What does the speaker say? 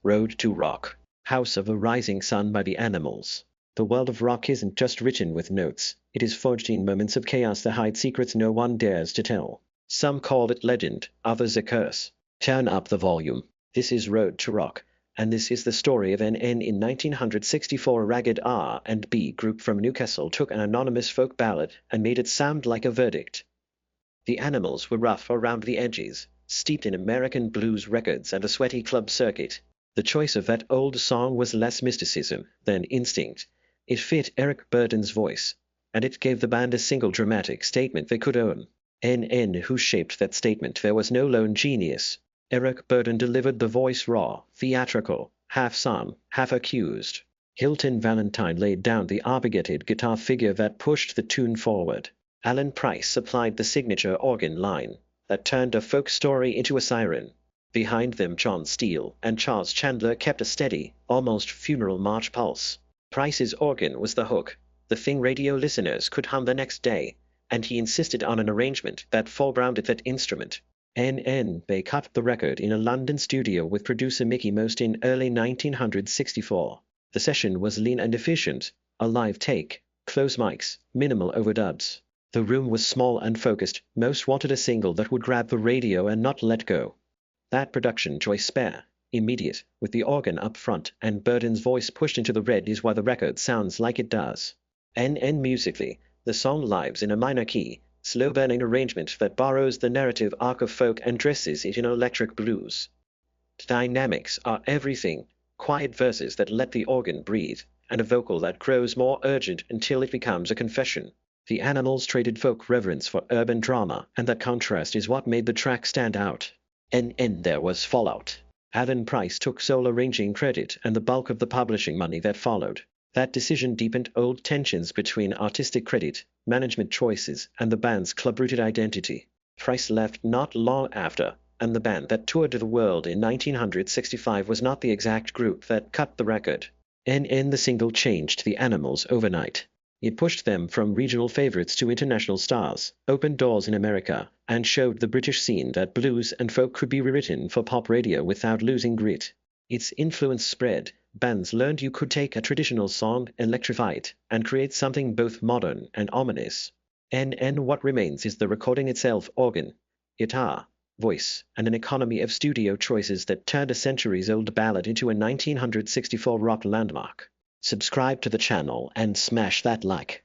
Road to Rock, House of a Rising Sun by the Animals. The world of rock isn't just written with notes, it is forged in moments of chaos that hide secrets no one dares to tell. Some call it legend, others a curse. Turn up the volume. This is Road to Rock, and this is the story of NN. In 1964, a ragged R&B group from Newcastle took an anonymous folk ballad and made it sound like a verdict. The Animals were rough around the edges, steeped in American blues records and a sweaty club circuit. The choice of that old song was less mysticism than instinct. It fit Eric Burdon's voice, and it gave the band a single dramatic statement they could own. NN who shaped that statement. There was no lone genius. Eric Burdon delivered the voice raw, theatrical, half psalm, half accused. Hilton Valentine laid down the arpeggiated guitar figure that pushed the tune forward. Alan Price supplied the signature organ line that turned a folk story into a siren. Behind them, John Steele and Charles Chandler kept a steady, almost funeral march pulse. Price's organ was the hook, the thing radio listeners could hum the next day, and he insisted on an arrangement that foregrounded that instrument. They cut the record in a London studio with producer Mickey Most in early 1964. The session was lean and efficient, a live take, close mics, minimal overdubs. The room was small and focused. Most wanted a single that would grab the radio and not let go. That production choice, spare, immediate, with the organ up front and Burdon's voice pushed into the red, is why the record sounds like it does. Musically, the song lives in a minor key, slow-burning arrangement that borrows the narrative arc of folk and dresses it in electric blues. The dynamics are everything, quiet verses that let the organ breathe, and a vocal that grows more urgent until it becomes a confession. The Animals traded folk reverence for urban drama, and that contrast is what made the track stand out. There was fallout. Alan Price took sole arranging credit and the bulk of the publishing money that followed. That decision deepened old tensions between artistic credit, management choices, and the band's club-rooted identity. Price left not long after, and the band that toured the world in 1965 was not the exact group that cut the record. The single changed the Animals overnight. It pushed them from regional favorites to international stars, opened doors in America, and showed the British scene that blues and folk could be rewritten for pop radio without losing grit. Its influence spread. Bands learned you could take a traditional song, electrify it, and create something both modern and ominous. What remains is the recording itself: organ, guitar, voice, and an economy of studio choices that turned a centuries-old ballad into a 1964 rock landmark. Subscribe to the channel and smash that like.